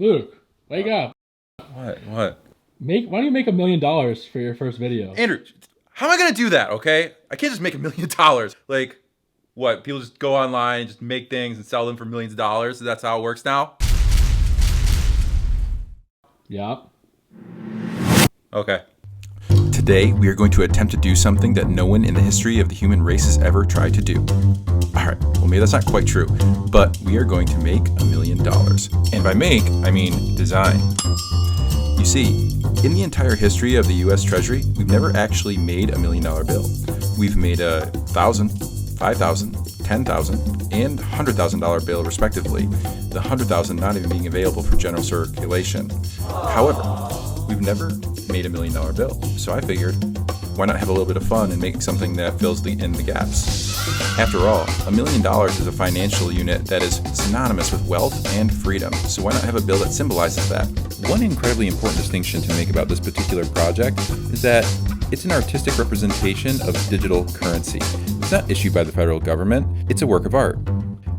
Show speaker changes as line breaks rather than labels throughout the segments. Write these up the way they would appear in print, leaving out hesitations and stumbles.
Luke, wake up.
What?
Why don't you make $1 million for your first video?
Andrew, how am I gonna do that, okay? I can't just make $1 million. Like, what? People just go online, just make things and sell them for millions of dollars? That's how it works now?
Yup.
Okay. Today, we are going to attempt to do something that no one in the history of the human race has ever tried to do. Alright, well maybe that's not quite true, but we are going to make $1 million. And by make, I mean design. You see, in the entire history of the US Treasury, we've never actually made $1 million bill. We've made a $1,000, $5,000, $10,000, and $100,000 bill respectively, the $100,000 not even being available for general circulation. However, we've never made $1 million bill, so I figured, why not have a little bit of fun and make something that fills in the gaps? After all, $1 million is a financial unit that is synonymous with wealth and freedom, so why not have a bill that symbolizes that? One incredibly important distinction to make about this particular project is that it's an artistic representation of digital currency. It's not issued by the federal government, it's a work of art.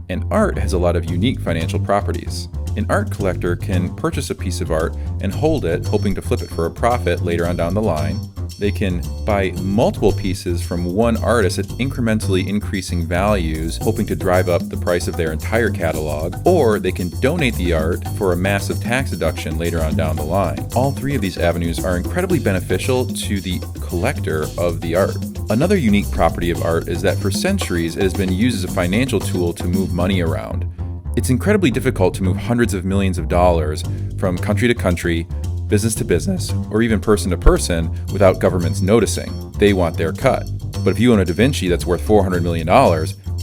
And art has a lot of unique financial properties. An art collector can purchase a piece of art and hold it, hoping to flip it for a profit later on down the line. They can buy multiple pieces from one artist at incrementally increasing values, hoping to drive up the price of their entire catalog, or they can donate the art for a massive tax deduction later on down the line. All three of these avenues are incredibly beneficial to the collector of the art. Another unique property of art is that for centuries it has been used as a financial tool to move money around. It's incredibly difficult to move hundreds of millions of dollars from country to country, business to business, or even person to person without governments noticing. They want their cut. But if you own a Da Vinci that's worth $400 million,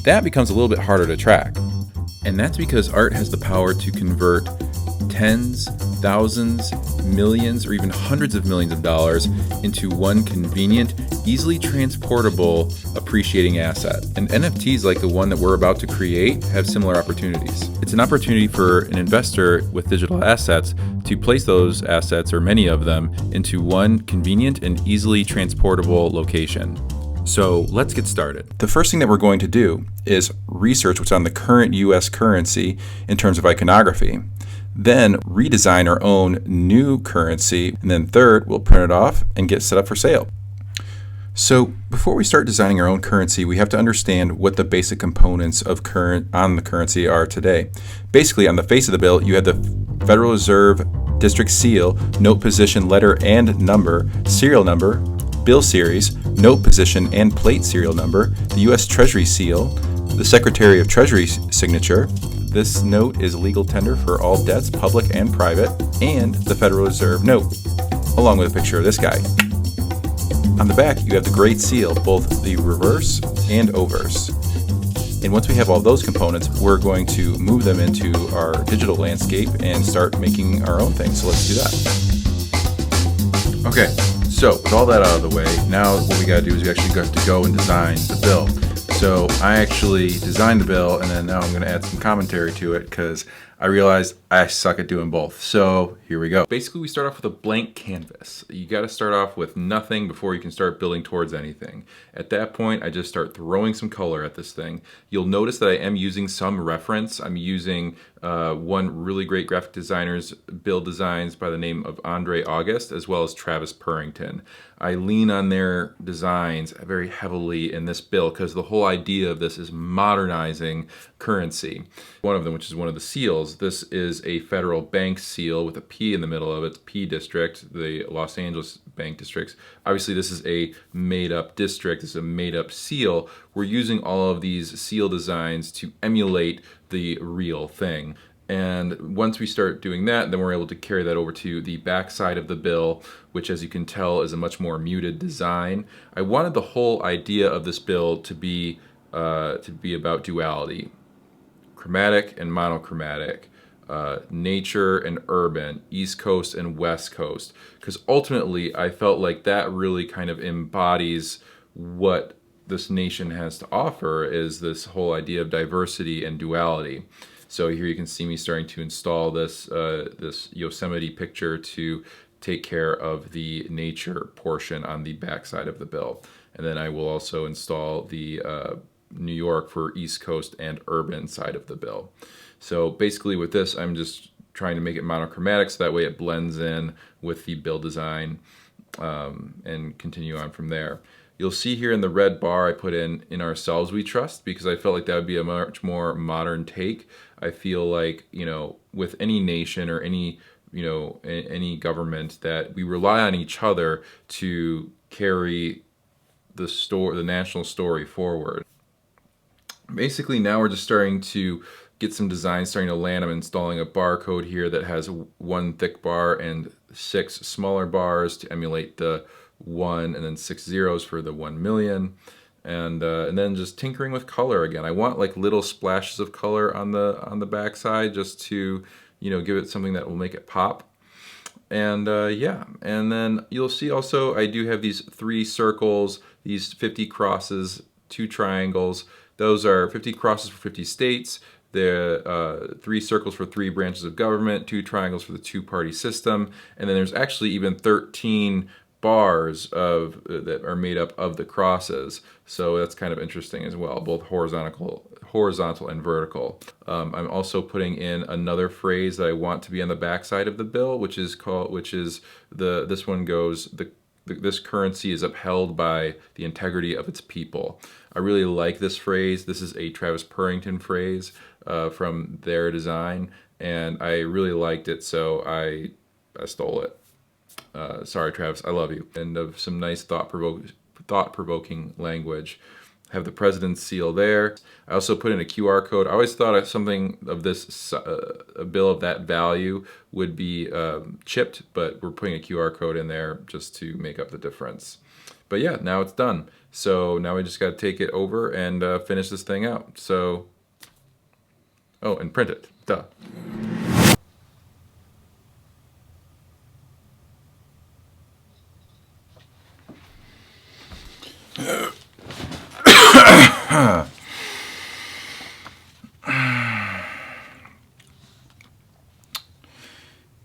that becomes a little bit harder to track. And that's because art has the power to convert tens, thousands, millions, or even hundreds of millions of dollars into one convenient, easily transportable, appreciating asset. And NFTs like the one that we're about to create have similar opportunities. It's an opportunity for an investor with digital assets to place those assets, or many of them, into one convenient and easily transportable location. So let's get started. The first thing that we're going to do is research what's on the current US currency in terms of iconography. Then redesign our own new currency, and then third, we'll print it off and get set up for sale. So before we start designing our own currency, we have to understand what the basic components of on the currency are today. Basically, on the face of the bill, you have the Federal Reserve District seal, note position, letter and number, serial number, bill series, note position and plate serial number, the U.S. Treasury seal, the Secretary of Treasury's signature. This note is legal tender for all debts, public and private, and the Federal Reserve note, along with a picture of this guy. On the back, you have the Great Seal, both the reverse and obverse. And once we have all those components, we're going to move them into our digital landscape and start making our own thing. So let's do that. Okay, so with all that out of the way, now what we got to do is we actually got to go and design the bill. So I actually designed the bill, and then now I'm going to add some commentary to it because I realized I suck at doing both. So here we go. Basically, we start off with a blank canvas. You got to start off with nothing before you can start building towards anything. At that point, I just start throwing some color at this thing. You'll notice that I am using some reference. I'm using one really great graphic designer's bill designs by the name of Andre August, as well as Travis Purrington. I lean on their designs very heavily in this bill because the whole idea of this is modernizing currency. One of them, which is one of the seals, this is a federal bank seal with a P in the middle of it, P district, the Los Angeles bank districts. Obviously, this is a made-up district, this is a made-up seal. We're using all of these seal designs to emulate the real thing. And once we start doing that, then we're able to carry that over to the back side of the bill, which, as you can tell, is a much more muted design. I wanted the whole idea of this bill to be about duality, chromatic and monochromatic, nature and urban, East Coast and West Coast, because ultimately I felt like that really kind of embodies what this nation has to offer, is this whole idea of diversity and duality. So here you can see me starting to install this Yosemite picture to take care of the nature portion on the back side of the bill. And then I will also install the New York for East Coast and urban side of the bill. So basically with this, I'm just trying to make it monochromatic so that way it blends in with the bill design, and continue on from there. You'll see here in the red bar I put in ourselves we trust, because I felt like that would be a much more modern take. I feel like, with any nation or any any government, that we rely on each other to carry the national story forward. Basically, now we're just starting to get some designs starting to land. I'm installing a barcode here that has one thick bar and 6 smaller bars to emulate the 1 and then 6 zeros for the 1 million. And then just tinkering with color again. I want like little splashes of color on the back side, just to give it something that will make it pop. And yeah, and then you'll see also I do have these 3 circles, these 50 crosses, 2 triangles. Those are 50 crosses for 50 states. The 3 circles for 3 branches of government, 2 triangles for the 2-party system, and then there's actually even 13 bars that are made up of the crosses. So that's kind of interesting as well, both horizontal and vertical. I'm also putting in another phrase that I want to be on the back side of the bill, this one goes, this currency is upheld by the integrity of its people. I really like this phrase. This is a Travis Purrington phrase from their design, and I really liked it, so I stole it. Sorry, Travis, I love you. And of some nice thought-provoking language. Have the president's seal there. I also put in a QR code. I always thought something of this, a bill of that value would be chipped, but we're putting a QR code in there just to make up the difference. But yeah, now it's done. So now we just got to take it over and finish this thing out. So, oh, and print it. Duh.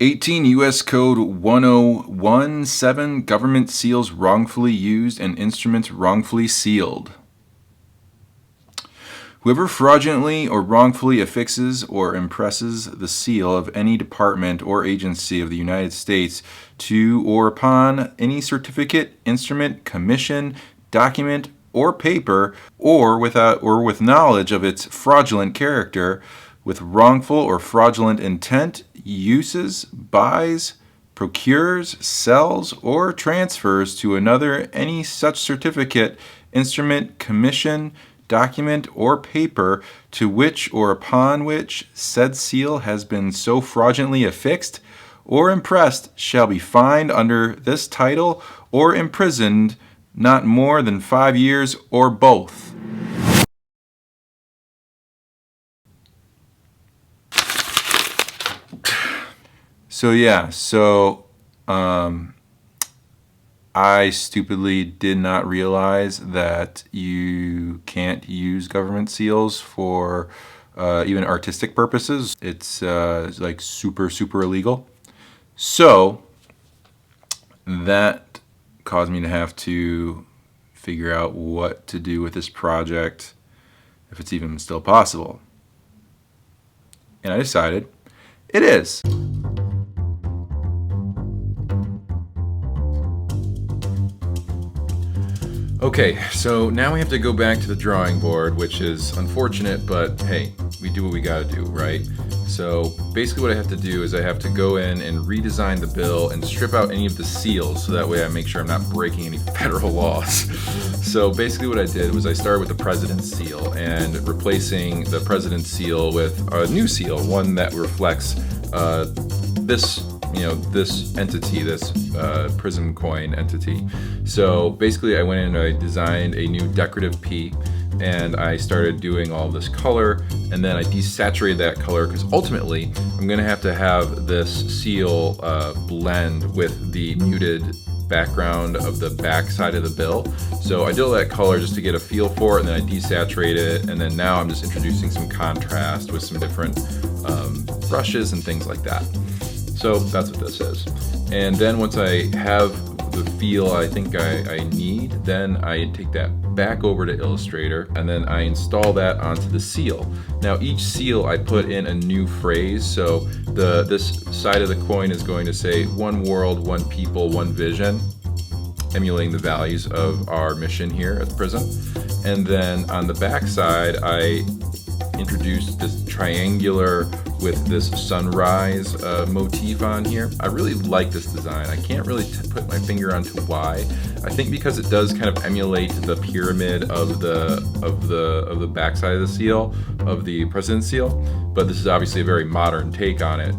(18) U.S. Code 1017, government seals wrongfully used and instruments wrongfully sealed. Whoever fraudulently or wrongfully affixes or impresses the seal of any department or agency of the United States to or upon any certificate, instrument, commission, document, or paper, or with knowledge of its fraudulent character, with wrongful or fraudulent intent, uses, buys, procures, sells, or transfers to another any such certificate, instrument, commission, document, or paper to which or upon which said seal has been so fraudulently affixed or impressed shall be fined under this title or imprisoned not more than 5 years or both. So yeah, I stupidly did not realize that you can't use government seals for even artistic purposes. It's like super illegal. So that caused me to have to figure out what to do with this project, if it's even still possible. And I decided it is. Okay, so now we have to go back to the drawing board, which is unfortunate, but hey, we do what we gotta do, right? So basically what I have to do is I have to go in and redesign the bill and strip out any of the seals, so that way I make sure I'm not breaking any federal laws. So basically what I did was I started with the president's seal and replacing the president's seal with a new seal, one that reflects this entity, this PRISM coin entity. So basically I went in and I designed a new decorative P, and I started doing all this color, and then I desaturated that color because ultimately I'm going to have this seal blend with the muted background of the back side of the bill. So I did all that color just to get a feel for it, and then I desaturated it, and then now I'm just introducing some contrast with some different brushes and things like that. So that's what this is. And then once I have the feel I think I need, then I take that back over to Illustrator and then I install that onto the seal. Now each seal I put in a new phrase, so this side of the coin is going to say one world, one people, one vision, emulating the values of our mission here at PRISM. And then on the back side I introduced this triangular with this sunrise motif on here. I really like this design. I can't really put my finger onto why. I think because it does kind of emulate the pyramid of the backside of the seal, of the president's seal, but this is obviously a very modern take on it.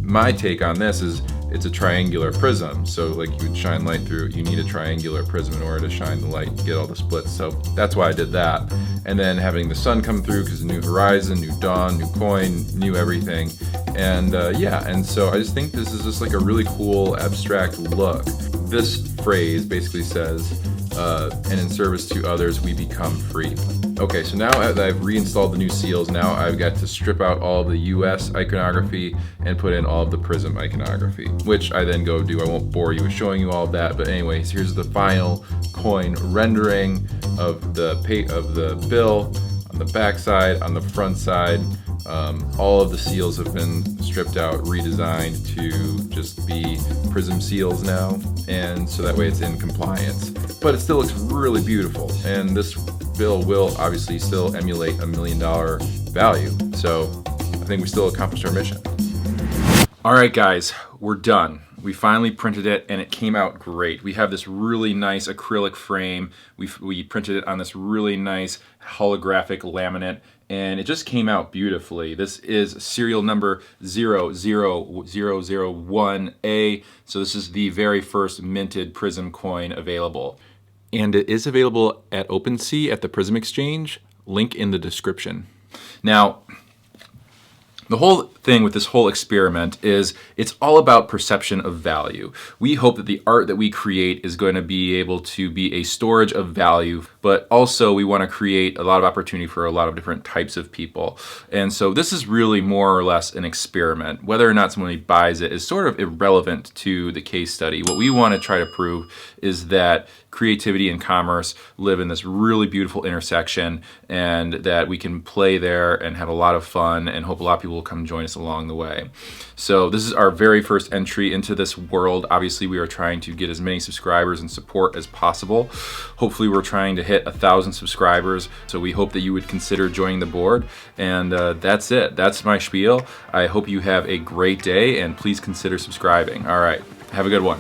My take on this is it's a triangular prism, so like you would shine light through, you need a triangular prism in order to shine the light and get all the splits, so that's why I did that. And then having the sun come through because new horizon, new dawn, new coin, new everything. And yeah, and so I just think this is just like a really cool abstract look. This phrase basically says, and in service to others, we become free. Okay, so now that I've reinstalled the new seals, now I've got to strip out all of the US iconography and put in all of the PRISM iconography, which I then go do. I won't bore you with showing you all of that, but anyways, here's the final coin rendering of the bill on the back side, on the front side. All of the seals have been stripped out, redesigned to just be PRISM seals now, and so that way it's in compliance. But it still looks really beautiful, and this bill will obviously still emulate $1 million value. So I think we still accomplished our mission. All right, guys, we're done. We finally printed it and it came out great. We have this really nice acrylic frame. We printed it on this really nice holographic laminate and it just came out beautifully. This is serial number 00001A. So this is the very first minted PRISM coin available. And it is available at OpenSea at the PRISMexchange, link in the description. Now, the whole thing with this whole experiment is it's all about perception of value. We hope that the art that we create is going to be able to be a storage of value, but also we want to create a lot of opportunity for a lot of different types of people. And so this is really more or less an experiment. Whether or not somebody buys it is sort of irrelevant to the case study. What we want to try to prove is that creativity and commerce live in this really beautiful intersection and that we can play there and have a lot of fun and hope a lot of people will come join us along the way. So this is our very first entry into this world. Obviously we are trying to get as many subscribers and support as possible. Hopefully we're trying to hit 1,000 subscribers, so we hope that you would consider joining the board. And that's it. That's my spiel. I hope you have a great day and please consider subscribing. All right, have a good one.